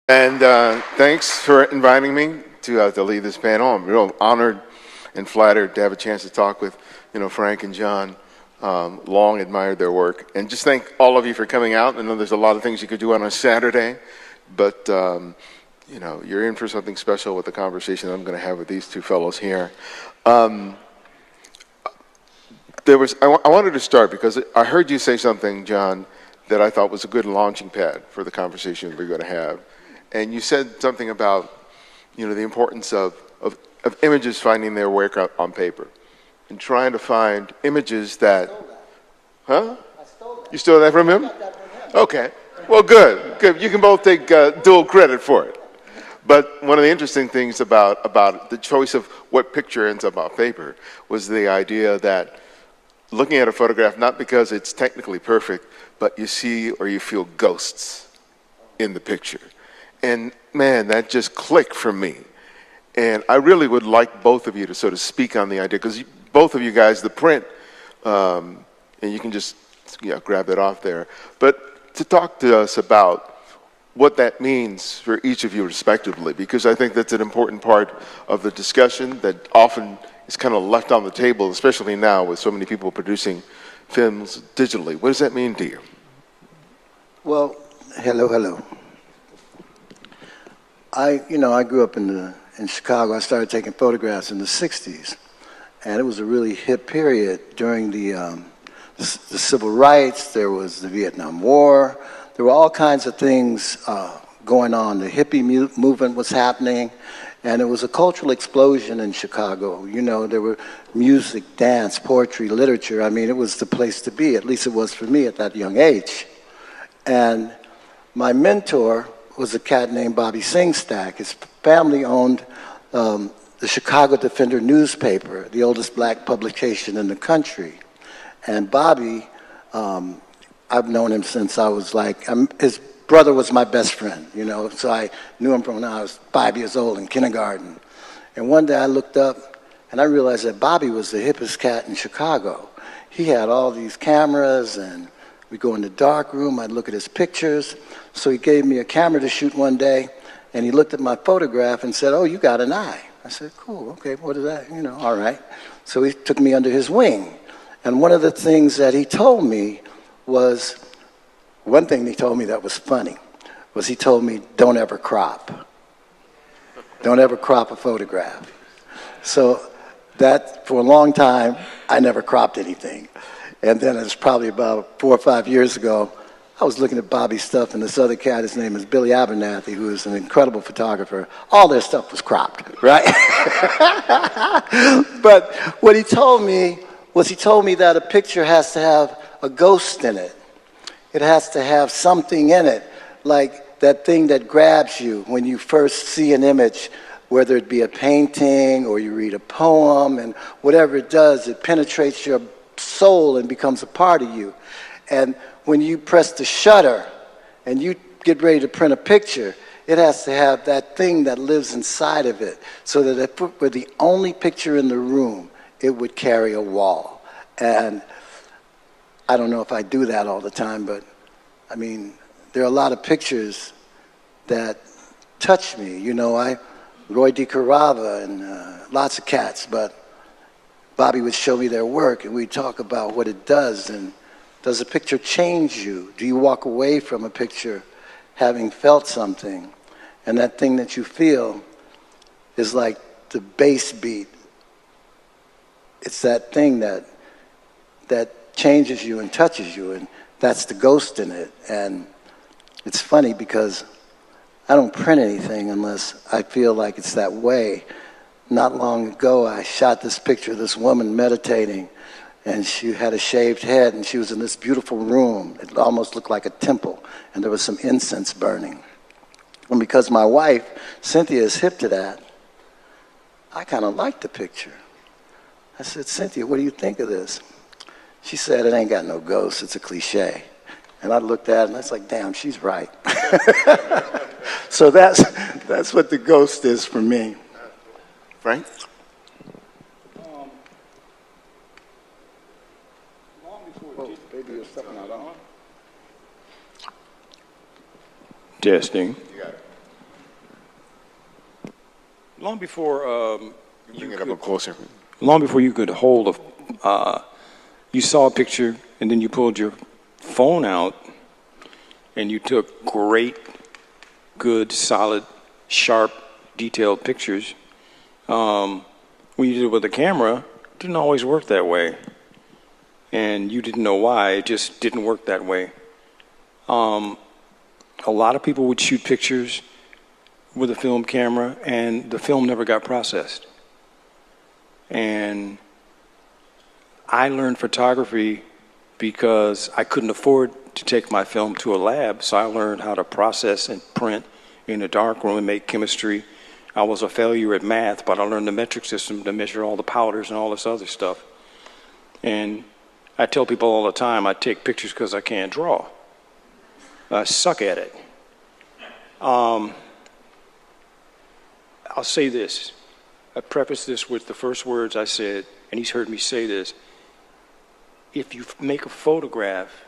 And thanks for inviting me to lead this panel. I'm real honored and flattered to have a chance to talk with, Frank and John. Long admired their work. And just thank all of you for coming out. I know there's a lot of things you could do on a Saturday, but, you're in for something special with the conversation I'm going to have with these two fellows here. I wanted to start because I heard you say something, John, that I thought was a good launching pad for the conversation we're going to have. And you said something about, the importance of images finding their way on paper and trying to find images that, huh? I stole that. You stole that from him? I got that from him. Okay. Well, good. You can both take dual credit for it. But one of the interesting things about the choice of what picture ends up on paper was the idea that looking at a photograph, not because it's technically perfect, but you see or you feel ghosts in the picture. And man, that just clicked for me. And I really would like both of you to sort of speak on the idea, because both of you guys, the print, and you can just grab it off there, but to talk to us about what that means for each of you respectively, because I think that's an important part of the discussion that often is kind of left on the table, especially now with so many people producing films digitally. What does that mean to you? Well, hello. I grew up in Chicago. I started taking photographs in the 60s, and it was a really hip period during the civil rights. There was the Vietnam War. There were all kinds of things going on. The hippie movement was happening, and it was a cultural explosion in Chicago. There were music, dance, poetry, literature. I mean, it was the place to be. At least it was for me at that young age. And my mentor was a cat named Bobby Singstack. His family owned the Chicago Defender newspaper, the oldest black publication in the country. And Bobby, I've known him since I was his brother was my best friend, so I knew him from when I was 5 years old in kindergarten. And one day I looked up and I realized that Bobby was the hippest cat in Chicago. He had all these cameras, and we'd go in the dark room, I'd look at his pictures. So he gave me a camera to shoot one day, and he looked at my photograph and said, "Oh, you got an eye." I said, "Cool, okay, what is that?" All right. So he took me under his wing. And one of the things that he told me was, one thing he told me that was funny, was he told me, don't ever crop. Don't ever crop a photograph. So that, for a long time, I never cropped anything. And then it was probably about 4 or 5 years ago, I was looking at Bobby's stuff, and this other cat, his name is Billy Abernathy, who is an incredible photographer. All their stuff was cropped, right? But what he told me was, he told me that a picture has to have a ghost in it. It has to have something in it, like that thing that grabs you when you first see an image, whether it be a painting or you read a poem, and whatever it does, it penetrates your soul and becomes a part of you. And when you press the shutter and you get ready to print a picture, it has to have that thing that lives inside of it, so that if it were the only picture in the room, it would carry a wall. And I don't know if I do that all the time, but I mean, there are a lot of pictures that touch me. Roy DeCarava and lots of cats, but Bobby would show me their work, and we'd talk about what it does. And does a picture change you? Do you walk away from a picture having felt something? And that thing that you feel is like the bass beat. It's that thing that changes you and touches you, and that's the ghost in it. And it's funny because I don't print anything unless I feel like it's that way. Not long ago, I shot this picture of this woman meditating, and she had a shaved head, and she was in this beautiful room. It almost looked like a temple, and there was some incense burning. And because my wife, Cynthia, is hip to that, I kind of liked the picture. I said, "Cynthia, what do you think of this?" She said, "It ain't got no ghost, it's a cliche." And I looked at it, and I was like, damn, she's right. So that's what the ghost is for me. Frank? Baby, you're stepping out on. Testing. You got it. long before Bring it up closer. long before you could hold you saw a picture and then you pulled your phone out and you took great, good, solid, sharp, detailed pictures. When you did it with a camera, it didn't always work that way. And you didn't know why, it just didn't work that way. A lot of people would shoot pictures with a film camera and the film never got processed. And I learned photography because I couldn't afford to take my film to a lab, so I learned how to process and print in a darkroom and make chemistry. I was a failure at math, but I learned the metric system to measure all the powders and all this other stuff. And I tell people all the time, I take pictures because I can't draw. I suck at it. I'll say this. I preface this with the first words I said, and he's heard me say this. If you make a photograph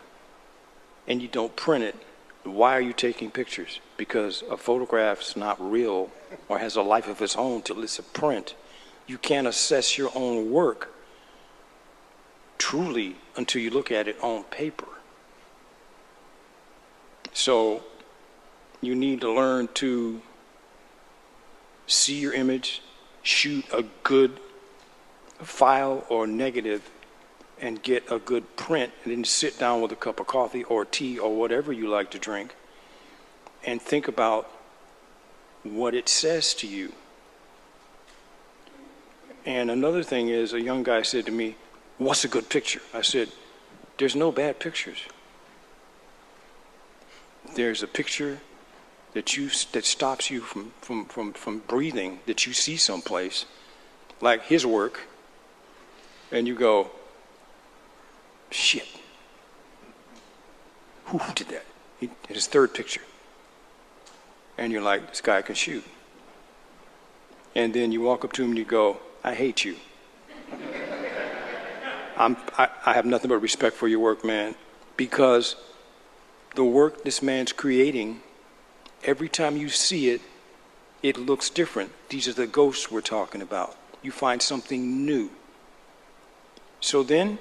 and you don't print it, why are you taking pictures? Because a photograph's not real or has a life of its own till it's a print. You can't assess your own work truly until you look at it on paper. So you need to learn to see your image, shoot a good file or negative, and get a good print, and then sit down with a cup of coffee or tea or whatever you like to drink and think about what it says to you. And another thing is, a young guy said to me, "What's a good picture?" I said, "There's no bad pictures. There's a picture that stops you from breathing, that you see someplace, like his work, and you go, shit, who did that?" His third picture. And you're like, this guy can shoot. And then you walk up to him and you go, "I hate you. I have nothing but respect for your work, man, because the work this man's creating, every time you see it, it looks different. These are the ghosts we're talking about. You find something new. So then,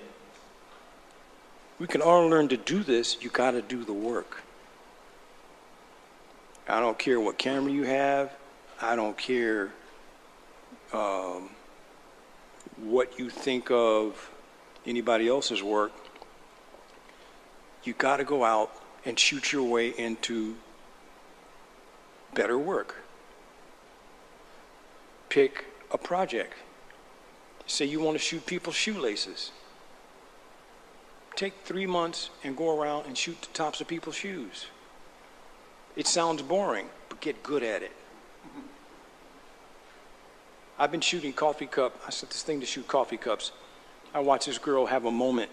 we can all learn to do this. You got to do the work. I don't care what camera you have. I don't care what you think of anybody else's work. You got to go out and shoot your way into better work. Pick a project. Say you want to shoot people's shoelaces. Take 3 months and go around and shoot the tops of people's shoes. It sounds boring, but get good at it. I've been shooting coffee cup. I set this thing to shoot coffee cups. I watched this girl have a moment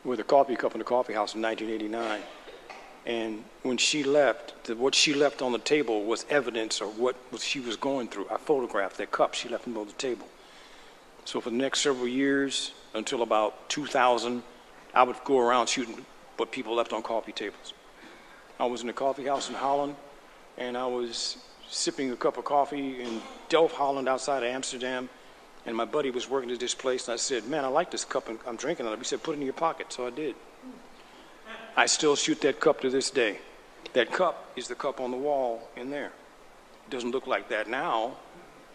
with a coffee cup in the coffee house in 1989. And when she left, what she left on the table was evidence of what she was going through. I photographed that cup she left in the middle of the table. So for the next several years, until about 2000, I would go around shooting what people left on coffee tables. I was in a coffee house in Holland, and I was sipping a cup of coffee in Delft, Holland, outside of Amsterdam, and my buddy was working at this place, and I said, "Man, I like this cup, and I'm drinking it." He said, "Put it in your pocket," so I did. I still shoot that cup to this day. That cup is the cup on the wall in there. It doesn't look like that now,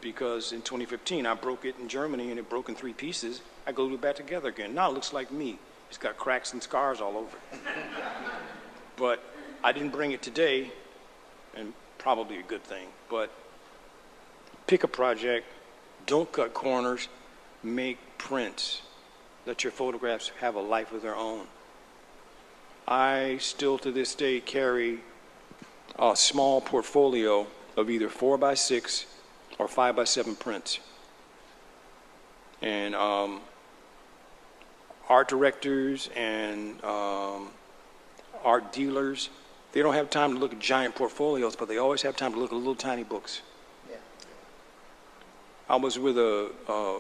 because in 2015, I broke it in Germany, and it broke in 3 pieces. I glued it back together again. Now it looks like me. It's got cracks and scars all over it. But I didn't bring it today, and probably a good thing, but pick a project, don't cut corners, make prints. Let your photographs have a life of their own. I still to this day carry a small portfolio of either 4x6 or 5x7 prints. And art directors and art dealers, they don't have time to look at giant portfolios, but they always have time to look at little tiny books. Yeah. I was with a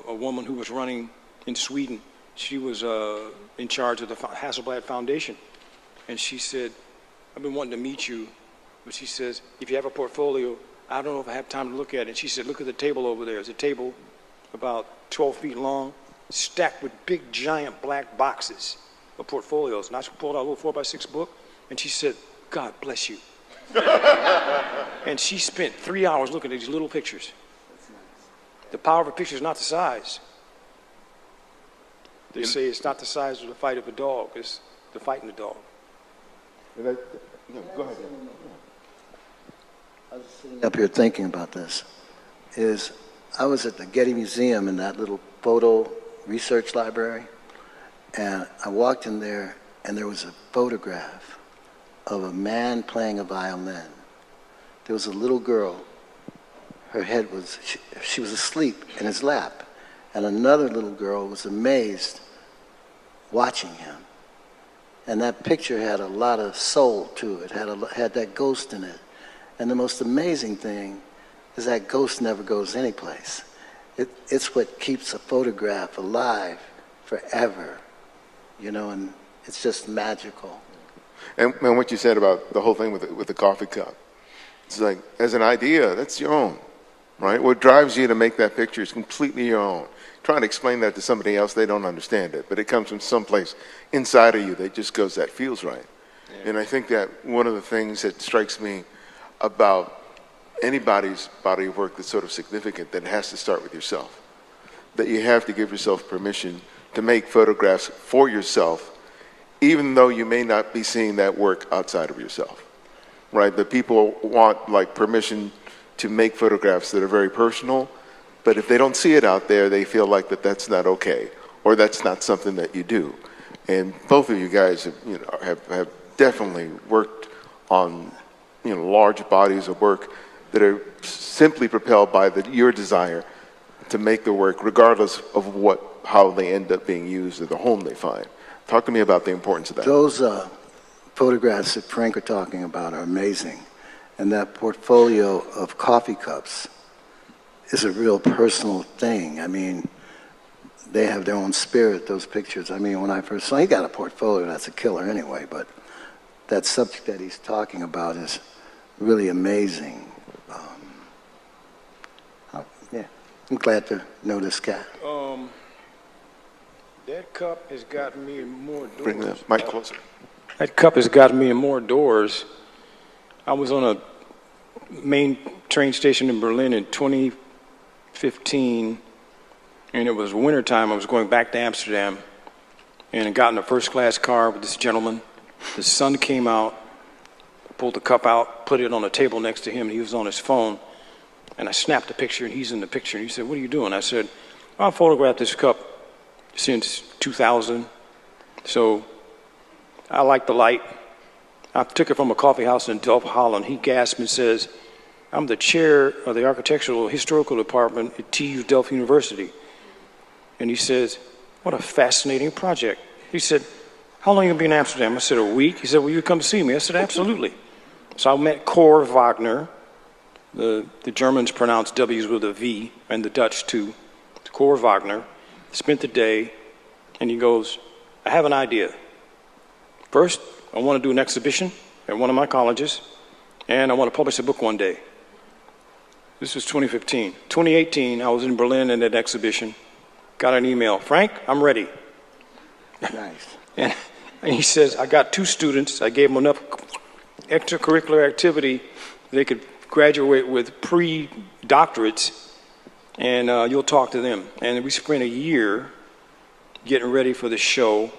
woman who was running in Sweden. She was in charge of the Hasselblad Foundation. And she said, "I've been wanting to meet you." But she says, "If you have a portfolio, I don't know if I have time to look at it. And she said, look at the table over there. It's a table about 12 feet long, stacked with big, giant black boxes of portfolios. And I pulled out a little 4x6 book, and she said, God bless you. And she spent 3 hours looking at these little pictures. The power of a picture is not the size. They say it's not the size of the fight of a dog, it's the fight in the dog. No, go ahead. I was sitting up here thinking about this. I was at the Getty Museum in that little photo research library, and I walked in there, and there was a photograph of a man playing a violin. There was a little girl. Her head was, she was asleep in his lap, and another little girl was amazed watching him. And that picture had a lot of soul to it, had that ghost in it. And the most amazing thing is that ghost never goes anyplace. It's what keeps a photograph alive forever, you know, and it's just magical. And what you said about the whole thing with the coffee cup, it's like, as an idea, that's your own, right? What drives you to make that picture is completely your own. Trying to explain that to somebody else, they don't understand it, but it comes from someplace inside of you that just goes, that feels right. Yeah. And I think that one of the things that strikes me about anybody's body of work that's sort of significant, that it has to start with yourself. That you have to give yourself permission to make photographs for yourself, even though you may not be seeing that work outside of yourself, right? The people want like permission to make photographs that are very personal, but if they don't see it out there, they feel like that's not okay, or that's not something that you do. And both of you guys have definitely worked on large bodies of work that are simply propelled by your desire to make the work, regardless of how they end up being used or the home they find. Talk to me about the importance of that. Those photographs that Frank are talking about are amazing. And that portfolio of coffee cups is a real personal thing. I mean, they have their own spirit, those pictures. I mean, when I first saw, he got a portfolio that's a killer anyway, but that subject that he's talking about is really amazing. Yeah, I'm glad to know this cat. That cup has gotten me in more doors. Bring the mic closer. That cup has gotten me in more doors. I was on a main train station in Berlin in 2015, and it was wintertime. I was going back to Amsterdam, and I got in a first-class car with this gentleman. The sun came out, pulled the cup out, put it on a table next to him, and he was on his phone. And I snapped a picture, and he's in the picture. And he said, what are you doing? I said, I photographed this cup since 2000, so I like the light. I took it from a coffee house in Delft, Holland. He gasped and says, I'm the chair of the Architectural Historical Department at TU Delft University. And he says, what a fascinating project. He said, how long are you going to be in Amsterdam? I said, a week. He said, will you come see me? I said, absolutely. So I met Cor Wagner. The Germans pronounce W's with a V, and the Dutch too. Cor Wagner. Spent the day, and he goes, I have an idea. First, I want to do an exhibition at one of my colleges, and I want to publish a book one day. This was 2015. 2018, I was in Berlin at an exhibition. Got an email. Frank, I'm ready. Nice. And he says, I got 2 students. I gave them enough extracurricular activity they could graduate with pre-doctorates, and you'll talk to them. And we spent a year getting ready for the show.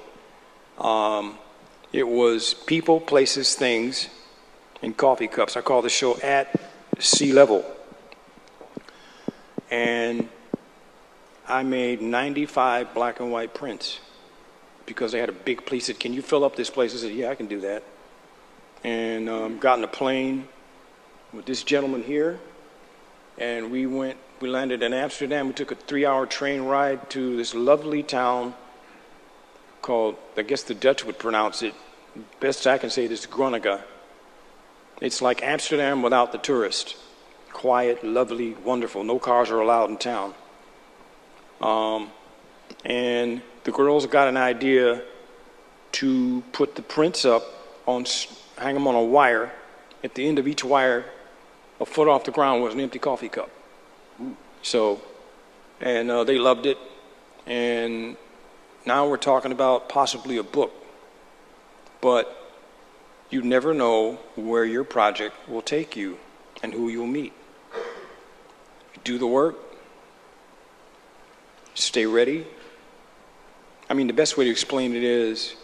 It was people, places, things, and coffee cups. I call the show At Sea Level. And I made 95 black and white prints because they had a big place. Said, can you fill up this place? I said, yeah, I can do that. And got in a plane with this gentleman here, and we landed in Amsterdam. We took a 3-hour train ride to this lovely town called, I guess the Dutch would pronounce it, best I can say it is Groningen. It's like Amsterdam without the tourist. Quiet, lovely, wonderful. No cars are allowed in town. And the girls got an idea to put the prints up, hang them on a wire. At the end of each wire, a foot off the ground was an empty coffee cup. So, and they loved it. And now we're talking about possibly a book. But you never know where your project will take you and who you'll meet. Do the work. Stay ready. I mean, the best way to explain it is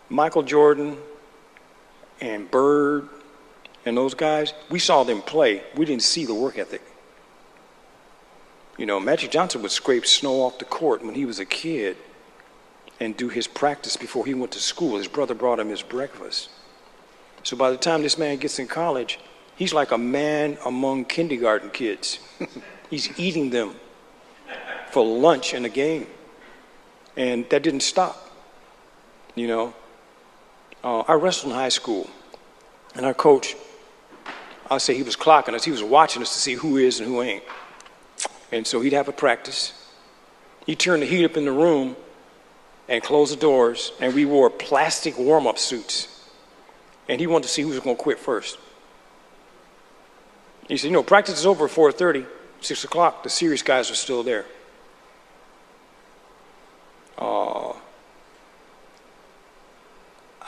Michael Jordan and Bird and those guys, we saw them play. We didn't see the work ethic. You know, Magic Johnson would scrape snow off the court when he was a kid and do his practice before he went to school. His brother brought him his breakfast. So by the time this man gets in college, he's like a man among kindergarten kids. He's eating them for lunch in a game. And that didn't stop, you know. I wrestled in high school, and our coach, I'll say he was clocking us. He was watching us to see who is and who ain't. And so he'd have a practice. He'd turn the heat up in the room and close the doors, and we wore plastic warm-up suits. And he wanted to see who was going to quit first. He said, you know, practice is over at 4:30, 6 o'clock. The serious guys are still there.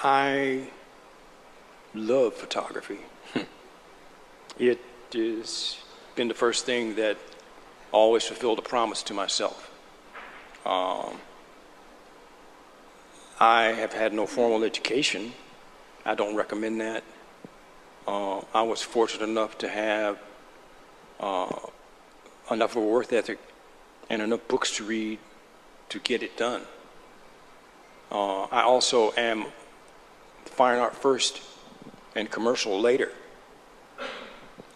I love photography. It has been the first thing that always fulfilled a promise to myself. I have had no formal education. I don't recommend that. I was fortunate enough to have enough of a work ethic and enough books to read to get it done. I also am fine art first and commercial later.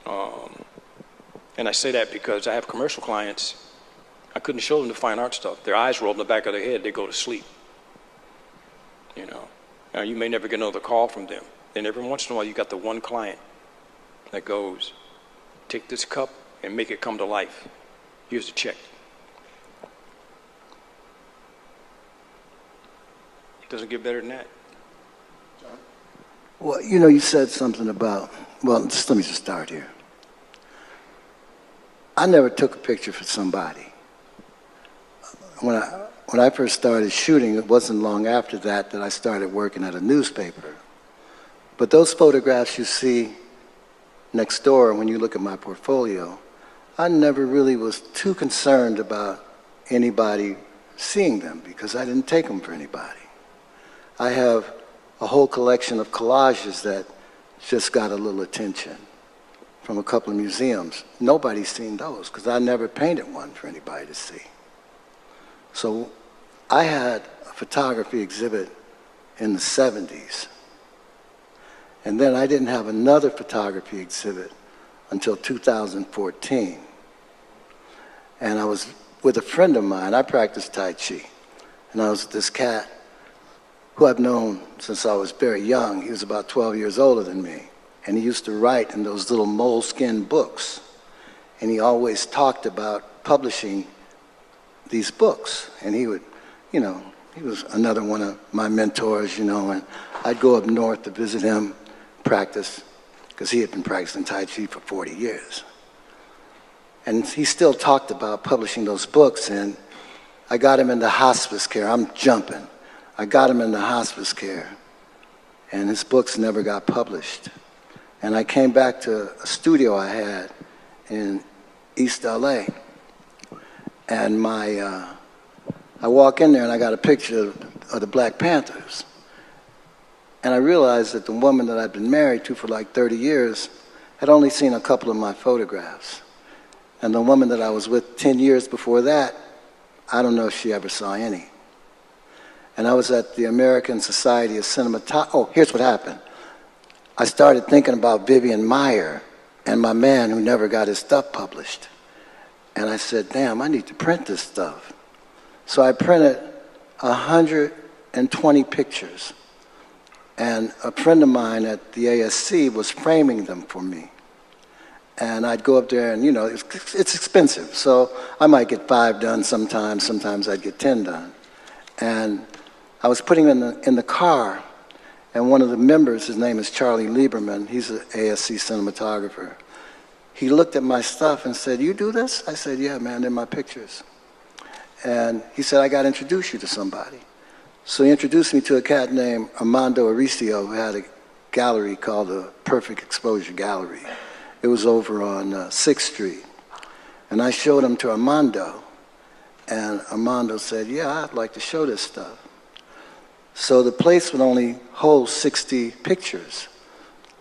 And I say that because I have commercial clients. I couldn't show them the fine art stuff. Their eyes roll in the back of their head, they go to sleep. You know, now you may never get another call from them. And every once in a while you got the one client that goes, take this cup and make it come to life. Here's the check. It doesn't get better than that. Well, you know, you said something about, well, let me just start here. I never took a picture for somebody. When I first started shooting, it wasn't long after that I started working at a newspaper. But those photographs you see next door when you look at my portfolio, I never really was too concerned about anybody seeing them because I didn't take them for anybody. I have a whole collection of collages that just got a little attention from a couple of museums. Nobody's seen those because I never painted one for anybody to see. So I had a photography exhibit in the 70s. And then I didn't have another photography exhibit until 2014. And I was with a friend of mine. I practiced Tai Chi. And I was with this cat who I've known since I was very young. He was about 12 years older than me. And he used to write in those little moleskin books. And he always talked about publishing these books. And he would, you know, he was another one of my mentors, you know, and I'd go up north to visit him, practice, because he had been practicing Tai Chi for 40 years. And he still talked about publishing those books, and I got him into hospice care. I'm jumping. I got him into hospice care, and his books never got published. And I came back to a studio I had in East LA, and I walk in there and I got a picture of the Black Panthers. And I realized that the woman that I'd been married to for like 30 years had only seen a couple of my photographs. And the woman that I was with 10 years before that, I don't know if she ever saw any. And I was at the American Society of Cinematography. Oh, here's what happened. I started thinking about Vivian Maier and my man who never got his stuff published. And I said, damn, I need to print this stuff. So I printed 120 pictures. And a friend of mine at the ASC was framing them for me. And I'd go up there and, you know, it's expensive. So I might get 5 done sometimes I'd get 10 done. And I was putting them in the car, and one of the members, his name is Charlie Lieberman, he's an ASC cinematographer. He looked at my stuff and said, "You do this?" I said, "Yeah, man, they're my pictures." And he said, "I got to introduce you to somebody." So he introduced me to a cat named Armando Aricio, who had a gallery called the Perfect Exposure Gallery. It was over on 6th Street. And I showed him to Armando, and Armando said, "Yeah, I'd like to show this stuff." So the place would only hold 60 pictures.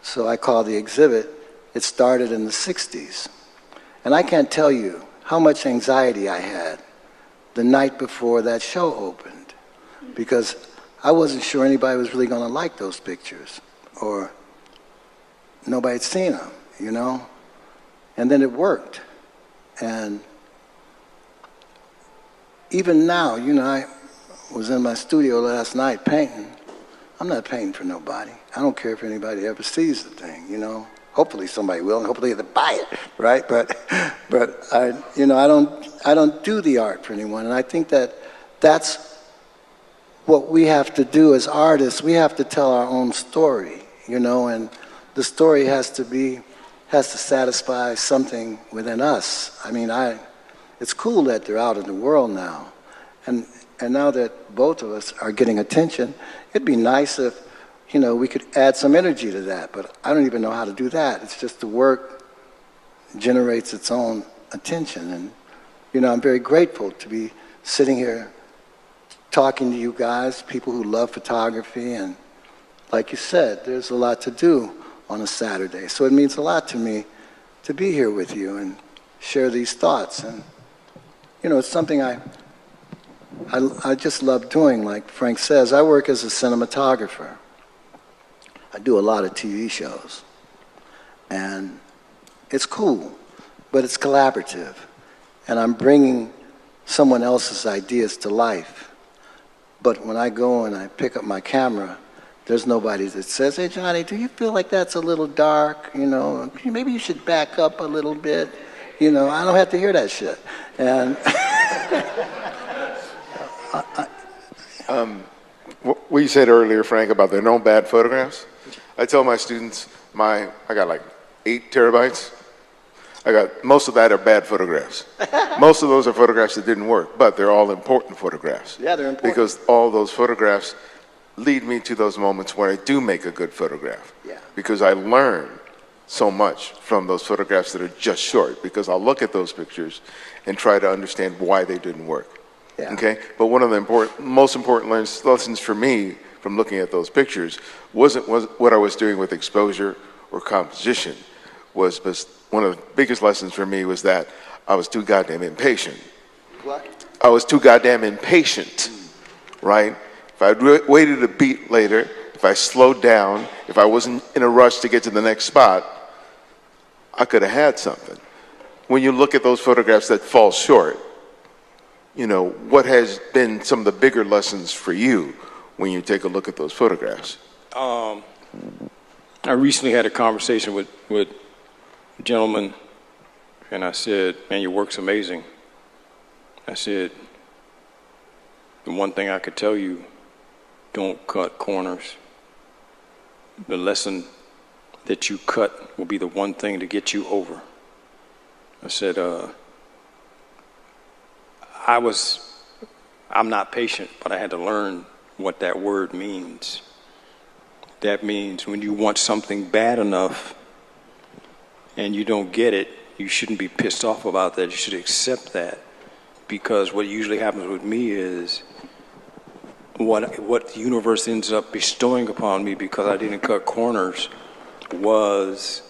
So I called the exhibit. It started in the 60s. And I can't tell you how much anxiety I had the night before that show opened, because I wasn't sure anybody was really going to like those pictures, or nobody had seen them, you know? And then it worked. And even now, you know, I was in my studio last night painting. I'm not painting for nobody. I don't care if anybody ever sees the thing, you know? Hopefully somebody will, and hopefully they'll buy it, right? But I don't do the art for anyone, and I think that that's what we have to do as artists. We have to tell our own story, you know, and the story has to satisfy something within us. I mean, it's cool that they're out in the world now, and now that both of us are getting attention, it'd be nice if, you know, we could add some energy to that, but I don't even know how to do that. It's just the work generates its own attention, and, you know, I'm very grateful to be sitting here talking to you guys, people who love photography, and like you said, there's a lot to do on a Saturday, so it means a lot to me to be here with you and share these thoughts, and, you know, it's something I just love doing. Like Frank says, I work as a cinematographer. I do a lot of TV shows, and it's cool, but it's collaborative, and I'm bringing someone else's ideas to life. But when I go and I pick up my camera, there's nobody that says, "Hey, Johnny, do you feel like that's a little dark? You know, maybe you should back up a little bit." You know, I don't have to hear that shit. And What you said earlier, Frank, about there are no bad photographs. I tell my students, I got like 8 terabytes. Most of that are bad photographs. Most of those are photographs that didn't work, but they're all important photographs. yeah, they're important. Because all those photographs lead me to those moments where I do make a good photograph. Yeah. Because I learn so much from those photographs that are just short, because I'll look at those pictures and try to understand why they didn't work. Yeah. Okay? But one of the most important lessons for me from looking at those pictures wasn't what I was doing with exposure or composition. Was one of the biggest lessons for me was that I was too goddamn impatient. What? I was too goddamn impatient, right? If I waited a beat later, if I slowed down, if I wasn't in a rush to get to the next spot, I could have had something. When you look at those photographs that fall short, you know, what has been some of the bigger lessons for you when you take a look at those photographs? I recently had a conversation with a gentleman, and I said, "Man, your work's amazing." I said, "The one thing I could tell you, don't cut corners. The lesson that you cut will be the one thing to get you over." I said, I'm not patient, but I had to learn what that word means. That means when you want something bad enough and you don't get it, you shouldn't be pissed off about that. You should accept that, because what usually happens with me is what the universe ends up bestowing upon me because I didn't cut corners was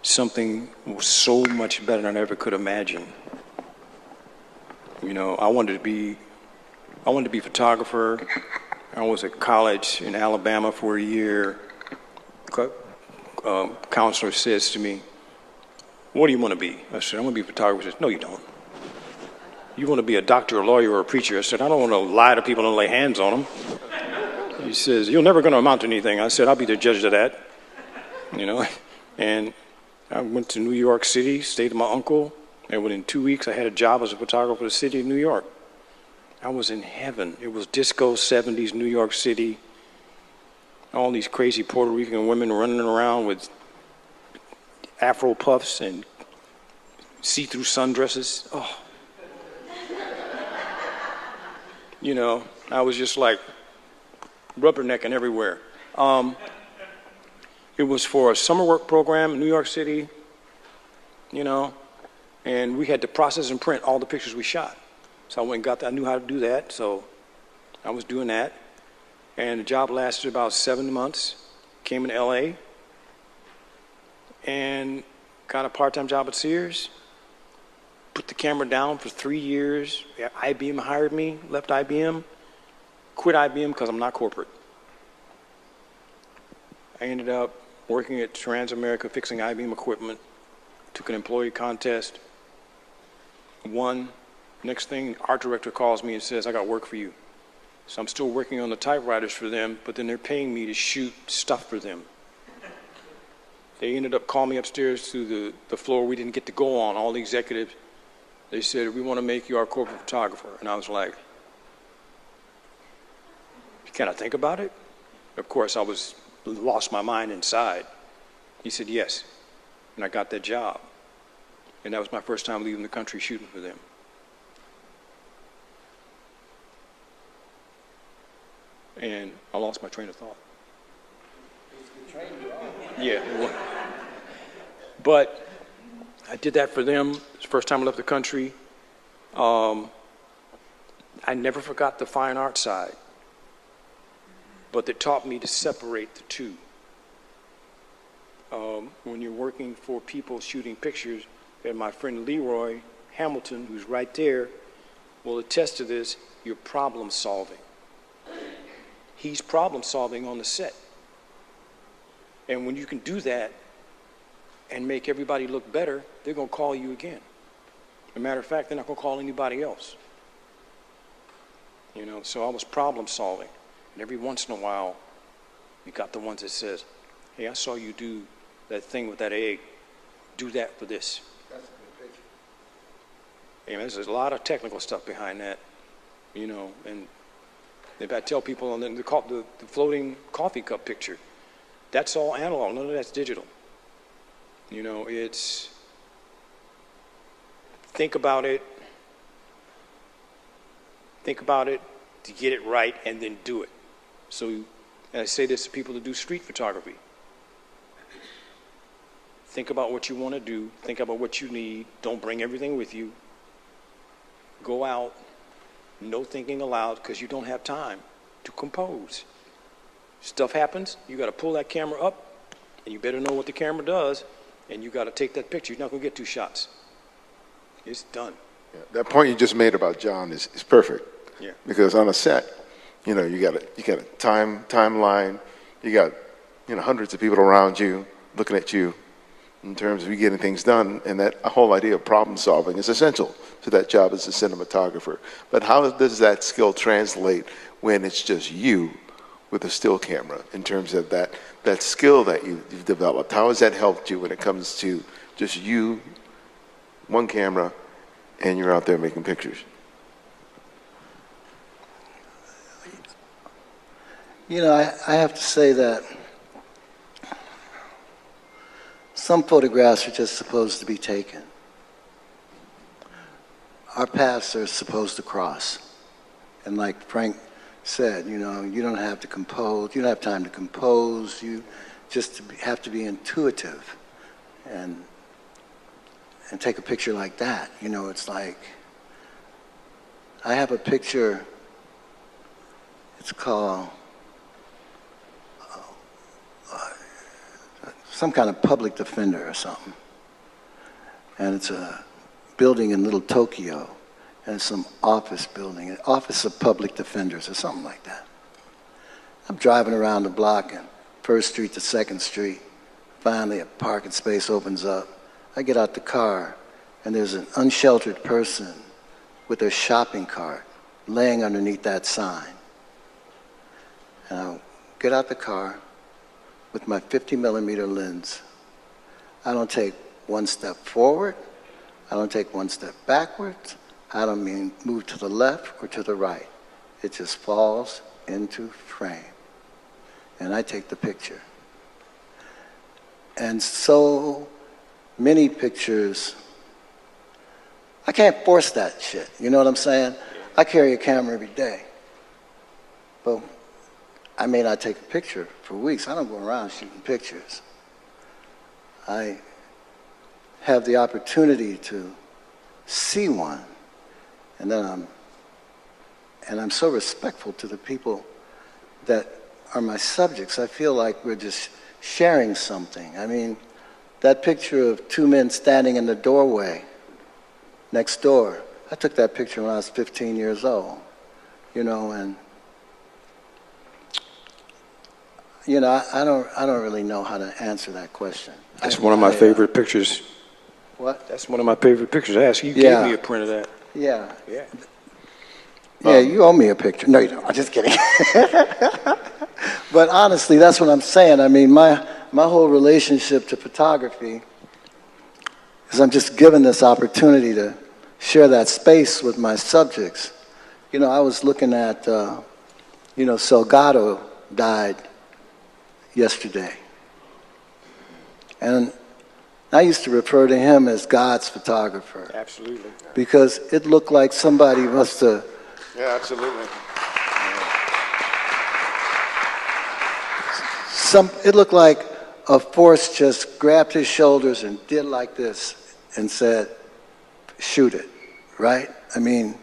something so much better than I ever could imagine. You know, I wanted to be a photographer. I was at college in Alabama for a year. Counselor says to me, "What do you want to be?" I said, "I want to be a photographer." He says, "No, you don't. You want to be a doctor, a lawyer, or a preacher." I said, "I don't want to lie to people and lay hands on them." He says, "You're never going to amount to anything." I said, "I'll be the judge of that." You know, and I went to New York City, stayed with my uncle, and within 2 weeks I had a job as a photographer for the city of New York. I was in heaven. It was disco 70s New York City. all these crazy Puerto Rican women running around with afro puffs and see-through sundresses. Oh. You know, I was just like rubbernecking everywhere. It was for a summer work program in New York City, you know, and we had to process and print all the pictures we shot. So I went and got that. I knew how to do that, so I was doing that. And the job lasted about 7 months. Came in LA and got a part-time job at Sears. Put the camera down for 3 years. IBM hired me, left IBM, quit IBM because I'm not corporate. I ended up working at Transamerica fixing IBM equipment, took an employee contest, won. Next thing, art director calls me and says, I got work for you. So I'm still working on the typewriters for them, but then they're paying me to shoot stuff for them. They ended up calling me upstairs to the floor we didn't get to go on, all the executives. They said, we want to make you our corporate photographer. And I was like, can I think about it? Of course, I lost my mind inside. He said, yes. And I got that job. And that was my first time leaving the country shooting for them. And I lost my train of thought. Yeah. But I did that for them. It was the first time I left the country. I never forgot the fine art side, but it taught me to separate the two. When you're working for people shooting pictures, and my friend Leroy Hamilton, who's right there, will attest to this, you're problem solving. He's problem solving on the set. And when you can do that and make everybody look better, they're going to call you again. As a matter of fact, they're not going to call anybody else. You know, so I was problem solving. And every once in a while, you got the ones that says, hey, I saw you do that thing with that egg. Do that for this. That's a good picture. Hey, man, there's a lot of technical stuff behind that, you know, and if I tell people, and then the floating coffee cup picture, that's all analog, none of that's digital. You know, it's, think about it to get it right, and then do it. So, and I say this to people that do street photography. Think about what you want to do, think about what you need, don't bring everything with you. Go out, no thinking aloud, because you don't have time to compose. Stuff happens, you got to pull that camera up, and you better know what the camera does, and you got to take that picture. You're not going to get 2 shots. It's done. Yeah, that point you just made about John is perfect. Yeah. Because on a set, you know, you got a timeline, you got, you know, hundreds of people around you looking at you in terms of you getting things done, and that whole idea of problem solving is essential to that job as a cinematographer. But how does that skill translate when it's just you with a still camera, in terms of that skill that you've developed? How has that helped you when it comes to just you, one camera, and you're out there making pictures? You know, I have to say that some photographs are just supposed to be taken. Our paths are supposed to cross. And like Frank said, you know, you don't have to compose, you don't have time to compose, you just have to be intuitive and take a picture like that. You know, it's like, I have a picture, it's called some kind of public defender or something. And it's a building in Little Tokyo, and it's some office building, an office of public defenders or something like that. I'm driving around the block and 1st Street to 2nd Street. Finally, a parking space opens up. I get out the car, and there's an unsheltered person with their shopping cart laying underneath that sign. And I get out the car with my 50mm lens. I don't take one step forward. I don't take one step backwards. I don't mean move to the left or to the right. It just falls into frame. and I take the picture. And so many pictures, I can't force that shit, you know what I'm saying? I carry a camera every day, but I may not take a picture for weeks. I don't go around shooting pictures. I have the opportunity to see one, and then I'm so respectful to the people that are my subjects. I feel like we're just sharing something. I mean, that picture of two men standing in the doorway next door, I took that picture when I was 15 years old, you know, and you know, I don't really know how to answer that question. That's one of my favorite pictures. What? That's one of my favorite pictures. I asked you, Yeah. gave me a print of that. Yeah. Yeah. Yeah, you owe me a picture. No, you don't. I'm just kidding. But honestly, that's what I'm saying. I mean, my whole relationship to photography is I'm just given this opportunity to share that space with my subjects. You know, I was looking at, you know, Salgado died yesterday. And I used to refer to him as God's photographer. Absolutely. Because it looked like somebody must have... Yeah, absolutely. It looked like a force just grabbed his shoulders and did like this and said, shoot it, right? I mean,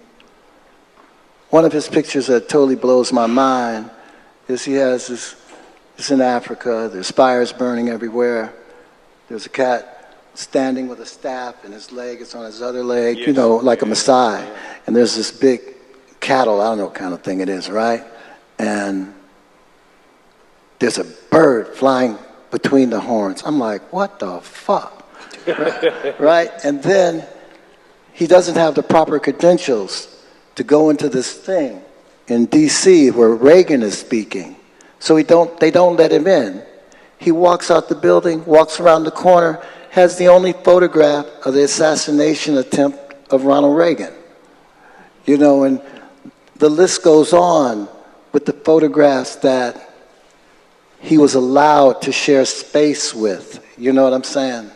one of his pictures that totally blows my mind is he has this, it's in Africa, there's fires burning everywhere. There's a cat standing with a staff and his leg is on his other leg, yes. You know, like a Maasai. And there's this big cattle, I don't know what kind of thing it is, right? And there's a bird flying between the horns. I'm like, what the fuck? Right? And then he doesn't have the proper credentials to go into this thing in D.C. where Reagan is speaking. So they don't let him in. He walks out the building, walks around the corner, has the only photograph of the assassination attempt of Ronald Reagan. You know, and the list goes on with the photographs that he was allowed to share space with. You know what I'm saying?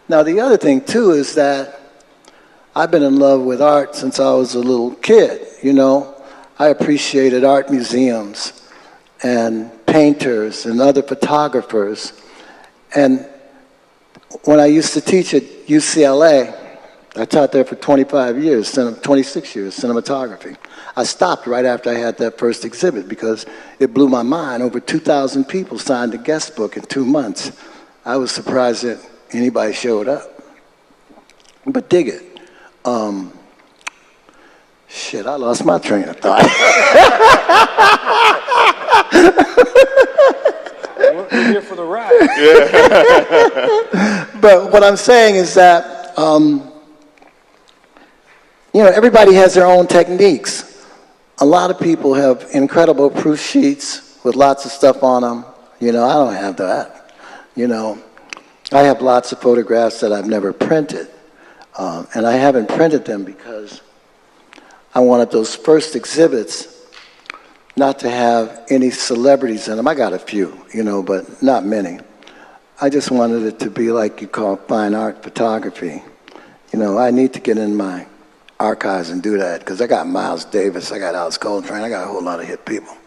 Now, the other thing, too, is that I've been in love with art since I was a little kid, you know. I appreciated art museums and painters and other photographers. And when I used to teach at UCLA, I taught there for 25 years, 26 years, cinematography. I stopped right after I had that first exhibit because it blew my mind. Over 2,000 people signed a guest book in 2 months. I was surprised that anybody showed up. But dig it. Shit, I lost my train of thought. We're here for the ride. But what I'm saying is that, you know, everybody has their own techniques. A lot of people have incredible proof sheets with lots of stuff on them. You know, I don't have that. You know, I have lots of photographs that I've never printed. And I haven't printed them because I wanted those first exhibits not to have any celebrities in them. I got a few, you know, but not many. I just wanted it to be like you call fine art photography. You know, I need to get in my archives and do that because I got Miles Davis, I got Alice Coltrane, I got a whole lot of hit people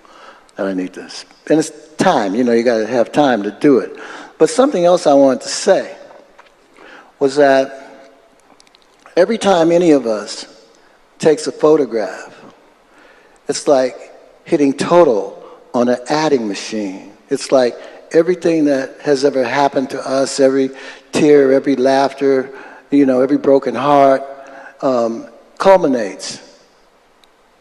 that I need to, and it's time, you know, you got to have time to do it. But something else I wanted to say was that every time any of us takes a photograph, it's like hitting total on an adding machine. It's like everything that has ever happened to us, every tear, every laughter, you know, every broken heart, culminates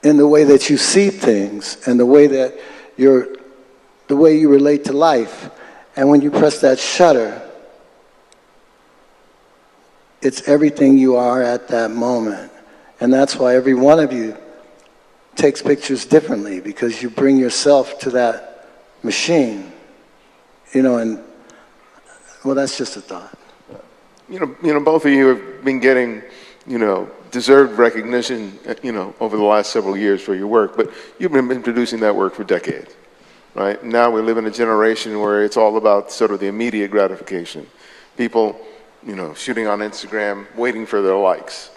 in the way that you see things and the way that the way you relate to life. And when you press that shutter, it's everything you are at that moment. And that's why every one of you takes pictures differently, because you bring yourself to that machine. You know, and, well, that's just a thought. You know, both of you have been getting, you know, deserved recognition, you know, over the last several years for your work, but you've been producing that work for decades, right? Now we live in a generation where it's all about sort of the immediate gratification. People, you know, shooting on Instagram, waiting for their likes.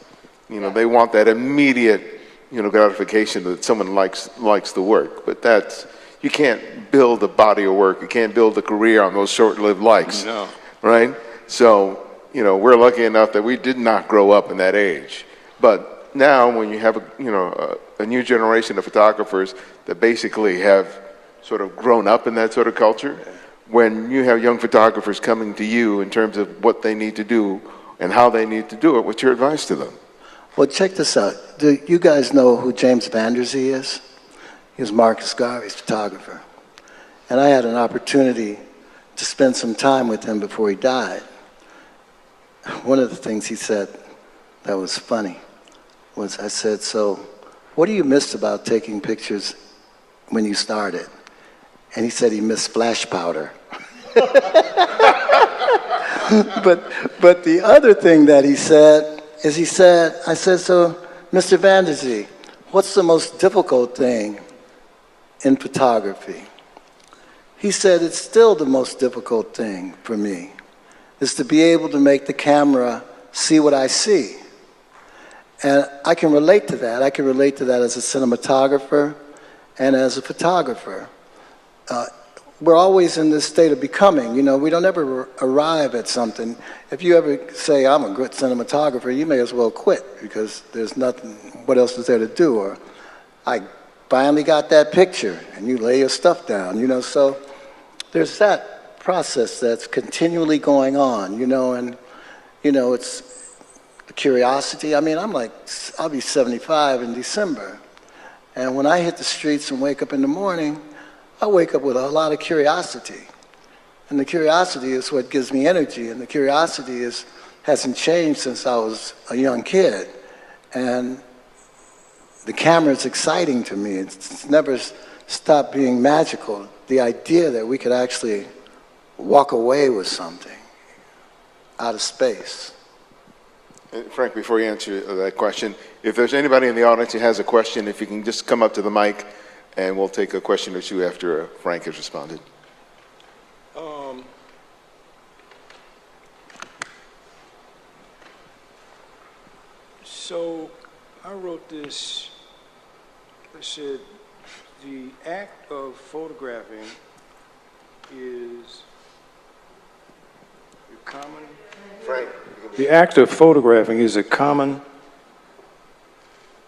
You know, they want that immediate, you know, gratification that someone likes the work. But that's, you can't build a body of work. You can't build a career on those short-lived likes. No. Right? So, you know, we're lucky enough that we did not grow up in that age. But now when you have a new generation of photographers that basically have sort of grown up in that sort of culture, when you have young photographers coming to you in terms of what they need to do and how they need to do it, what's your advice to them? Well, check this out. Do you guys know who James Vanderzee is? He was Marcus Garvey's photographer. And I had an opportunity to spend some time with him before he died. One of the things he said that was funny was, I said, so what do you miss about taking pictures when you started? And he said he missed splash powder. But the other thing that he said is I said, so Mr. Vanderzee, what's the most difficult thing in photography? He said, it's still the most difficult thing for me, is to be able to make the camera see what I see. And I can relate to that. I can relate to that as a cinematographer and as a photographer. We're always in this state of becoming. You know, we don't ever arrive at something. If you ever say, I'm a good cinematographer, you may as well quit because there's nothing, what else is there to do? Or I finally got that picture, and you lay your stuff down, you know. So there's that process that's continually going on, you know, and, you know, it's a curiosity. I mean, I'll be 75 in December. And when I hit the streets and wake up in the morning, I wake up with a lot of curiosity. And the curiosity is what gives me energy, and the curiosity hasn't changed since I was a young kid. And the camera is exciting to me. It's never stopped being magical. The idea that we could actually walk away with something out of space. Frank, before you answer that question, if there's anybody in the audience who has a question, if you can just come up to the mic, and we'll take a question or two after Frank has responded. So I wrote this. I said, the act of photographing is a common. Frank. The act of photographing is a common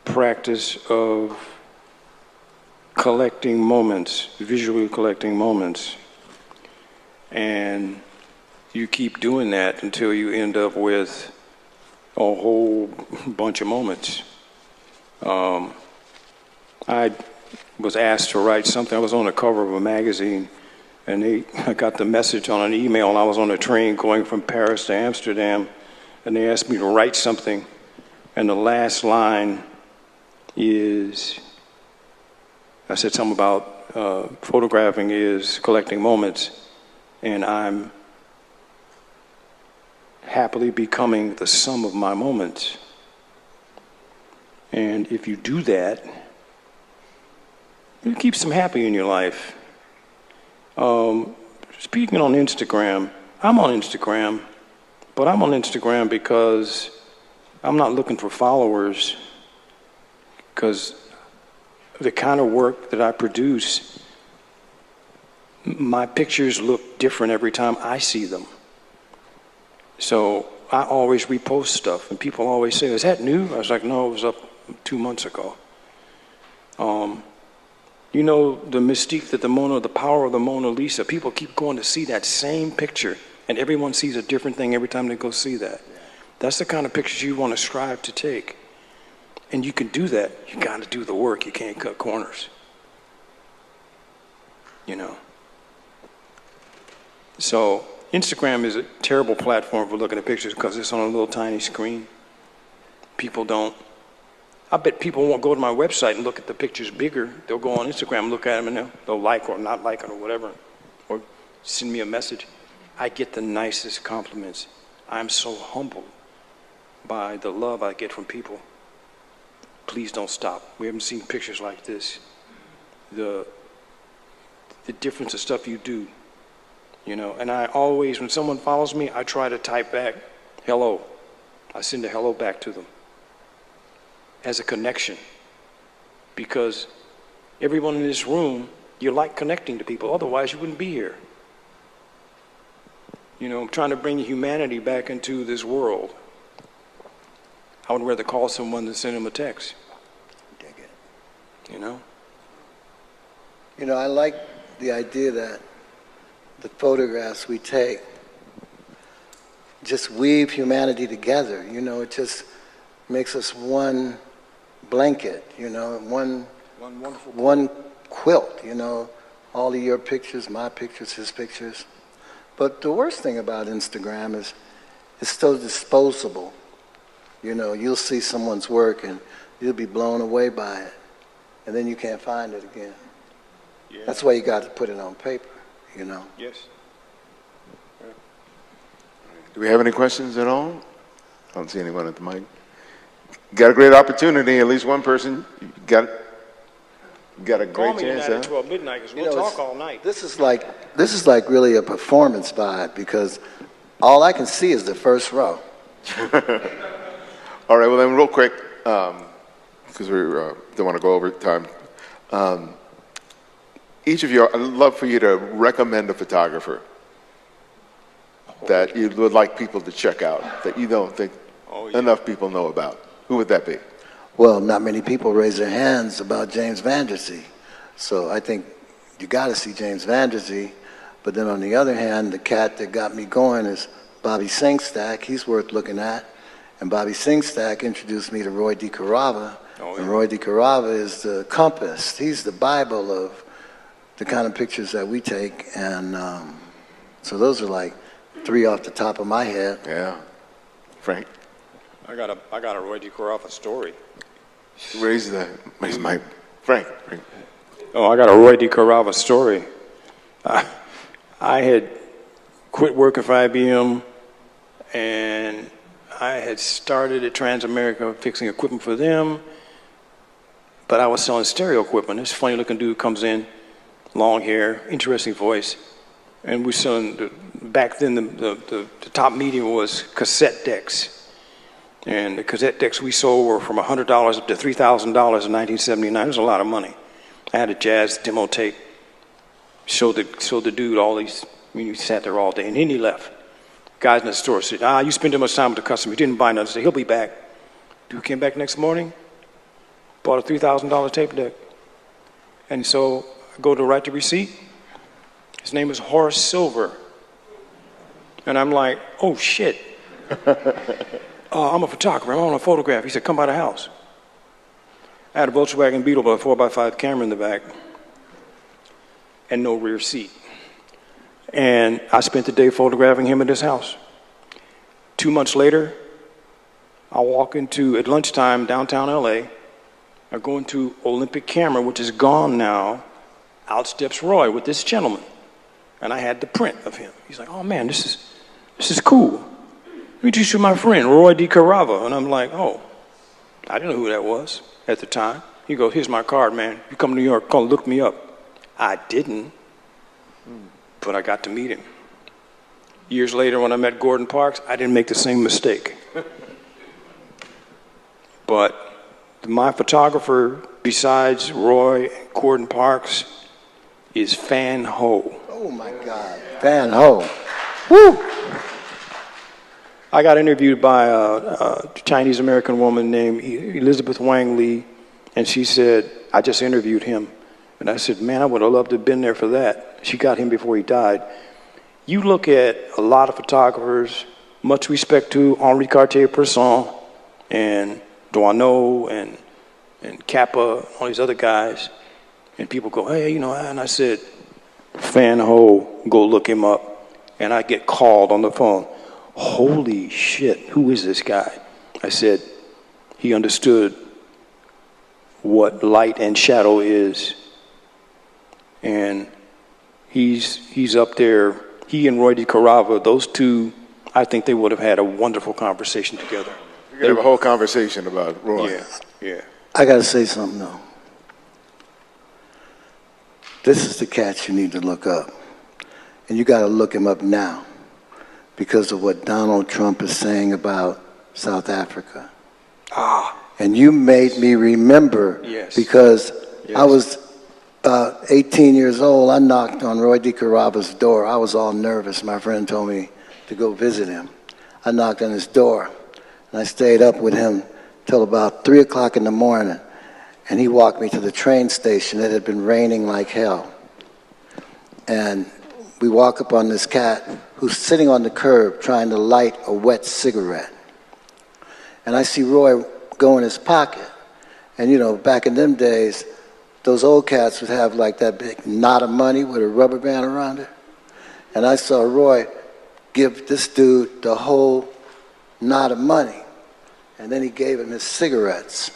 practice of collecting moments, visually collecting moments. And you keep doing that until you end up with a whole bunch of moments. I was asked to write something. I was on the cover of a magazine, and I got the message on an email, and I was on a train going from Paris to Amsterdam, and they asked me to write something, and the last line is, I said something about photographing is collecting moments, and I'm happily becoming the sum of my moments. And if you do that, it keeps them happy in your life. Speaking on Instagram, I'm on Instagram, but I'm on Instagram because I'm not looking for followers, because the kind of work that I produce, my pictures look different every time I see them. So I always repost stuff, and people always say, is that new? I was like, no, it was up 2 months ago. You know, the mystique that the power of the Mona Lisa, people keep going to see that same picture, and everyone sees a different thing every time they go see that. That's the kind of pictures you want to strive to take. And you can do that. You got to do the work. You can't cut corners. You know. So Instagram is a terrible platform for looking at pictures because it's on a little tiny screen. People don't. I bet people won't go to my website and look at the pictures bigger. They'll go on Instagram and look at them, and they'll like or not like it or whatever, or send me a message. I get the nicest compliments. I'm so humbled by the love I get from people. Please don't stop. We haven't seen pictures like this. The the difference of stuff you do, you know. And I always, when someone follows me, I try to type back, hello. I send a hello back to them as a connection, because everyone in this room, you like connecting to people, otherwise you wouldn't be here. You know, I'm trying to bring humanity back into this world. I would rather call someone than send them a text. Dig it. You know? You know, I like the idea that the photographs we take just weave humanity together. You know, it just makes us one blanket, you know, one quilt, you know, all of your pictures, my pictures, his pictures. But the worst thing about Instagram is it's so disposable. You know, you'll see someone's work and you'll be blown away by it, and then you can't find it again. Yeah. That's why you got to put it on paper, you know. Yes. Do we have any questions at all? I don't see anyone at the mic. Got a great opportunity, at least one person. Got a Call great me chance, tonight at huh? 12 midnight, because we'll You know, talk all night. This is like really a performance vibe, because all I can see is the first row. All right, well then real quick, because we don't want to go over time. Each of you, I'd love for you to recommend a photographer that you would like people to check out, that you don't think enough people know about. Who would that be? Well, not many people raise their hands about James Vandersea. So I think you got to see James Vandersea. But then on the other hand, the cat that got me going is Bobby Singstack. He's worth looking at. And Bobby Singstack introduced me to Roy DeCarava. And Roy DeCarava is the compass. He's the Bible of the kind of pictures that we take. And so those are like 3 off the top of my head. Yeah. Frank? I got a Roy DeCarava story. Raise my Frank. Oh, I got a Roy DeCarava story. I had quit working for IBM, and I had started at Transamerica fixing equipment for them, but I was selling stereo equipment. This funny looking dude comes in, long hair, interesting voice, and we're selling, back then the top medium was cassette decks. And the cassette decks we sold were from $100 up to $3,000 in 1979. It was a lot of money. I had a jazz demo tape, showed the dude all these, I mean, he sat there all day, and then he left. Guys in the store said, you spend too much time with the customer. He didn't buy nothing. I said, he'll be back. Dude came back next morning, bought a $3,000 tape deck. And so I go to write the receipt. His name is Horace Silver. And I'm like, oh, shit. I'm a photographer. I want to photograph. He said, come by the house. I had a Volkswagen Beetle with a 4x5 camera in the back and no rear seat. And I spent the day photographing him at his house. 2 months later, I walk into, at lunchtime, downtown LA, I go into Olympic Camera, which is gone now. Out steps Roy with this gentleman. And I had the print of him. He's like, oh man, this is cool. Let me introduce you to my friend, Roy DeCarava. And I'm like, oh, I didn't know who that was at the time. He goes, here's my card, man. You come to New York, come look me up. I didn't, but I got to meet him. Years later, when I met Gordon Parks, I didn't make the same mistake. But my photographer, besides Roy and Gordon Parks, is Fan Ho. Oh my God, Fan Ho. Woo! I got interviewed by a Chinese-American woman named Elizabeth Wang Lee, and she said, I just interviewed him. And I said, man, I would have loved to have been there for that. She got him before he died. You look at a lot of photographers, much respect to Henri Cartier-Bresson and Doisneau and Kappa, all these other guys, and people go, hey, you know, and I said, Fan Ho, go look him up. And I get called on the phone. Holy shit, who is this guy? I said, he understood what light and shadow is. And he's up there. He and Roy DeCarava, those two, I think they would have had a wonderful conversation together. We could have a whole conversation about Roy. Yeah. I got to say something, though. This is the cat you need to look up. And you got to look him up now because of what Donald Trump is saying about South Africa. And you made me remember because I was 18 years old. I knocked on Roy DeCarava's door. I was all nervous. My friend told me to go visit him. I knocked on his door, and I stayed up with him till about 3 o'clock in the morning. And he walked me to the train station. It had been raining like hell. And we walk up on this cat who's sitting on the curb trying to light a wet cigarette. And I see Roy go in his pocket. And you know, back in them days, those old cats would have like that big knot of money with a rubber band around it. And I saw Roy give this dude the whole knot of money. And then he gave him his cigarettes.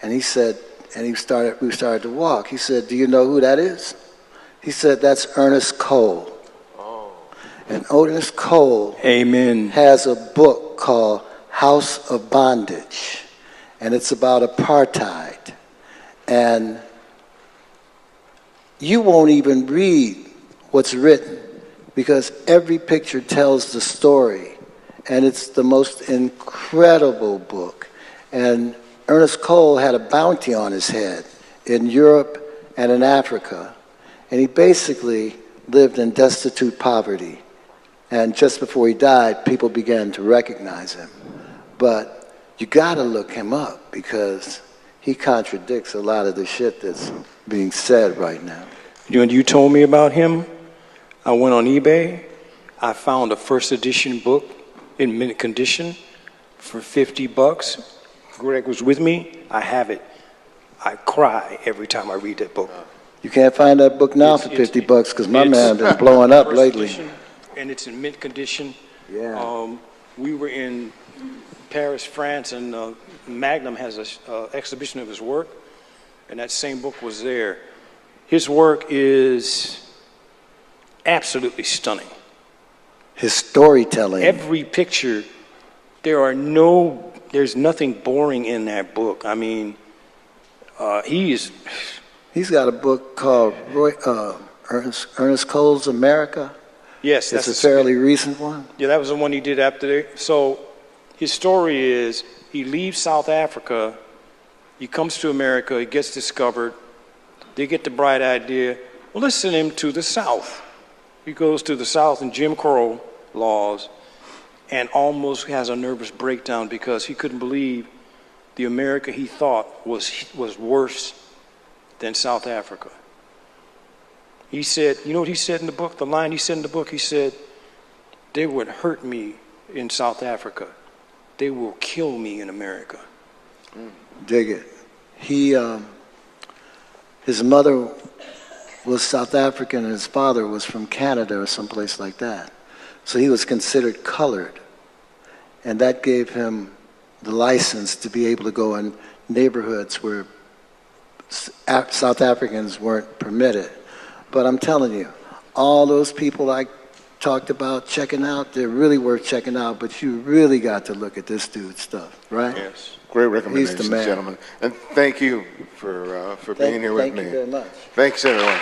And he said, and we started to walk. He said, "Do you know who that is?" He said, "That's Ernest Cole." Oh. And Ernest Cole has a book called House of Bondage. And it's about apartheid. And you won't even read what's written because every picture tells the story. And it's the most incredible book. And Ernest Cole had a bounty on his head in Europe and in Africa. And he basically lived in destitute poverty. And just before he died, people began to recognize him. But you gotta look him up because he contradicts a lot of the shit that's being said right now. When you told me about him, I went on eBay. I found a first edition book in mint condition for $50. Greg was with me. I have it. I cry every time I read that book. You can't find that book now for $50 because my man been blowing up lately. Edition, and it's in mint condition. Yeah. We were in Paris, France, and Magnum has an exhibition of his work, and that same book was there. His work is absolutely stunning. His storytelling. Every picture, there's nothing boring in that book. I mean, he's got a book called Ernest Cole's America. Yes, it's a fairly recent one. Yeah, that was the one he did after. So his story is he leaves South Africa, he comes to America, he gets discovered, they get the bright idea, well, let's send him to the South. He goes to the South in Jim Crow laws and almost has a nervous breakdown because he couldn't believe the America he thought was worse than South Africa. He said, you know what he said in the book, the line he said in the book, he said, "They would hurt me in South Africa. They will kill me in America." Dig it. His mother was South African and his father was from Canada or someplace like that. So he was considered colored. And that gave him the license to be able to go in neighborhoods where South Africans weren't permitted. But I'm telling you, all those people I talked about checking out, they're really worth checking out, but you really got to look at this dude's stuff, right? Yes. Great recommendations, He's the man. gentlemen. And thank you for being here with me. Thank you very much. Thanks, everyone.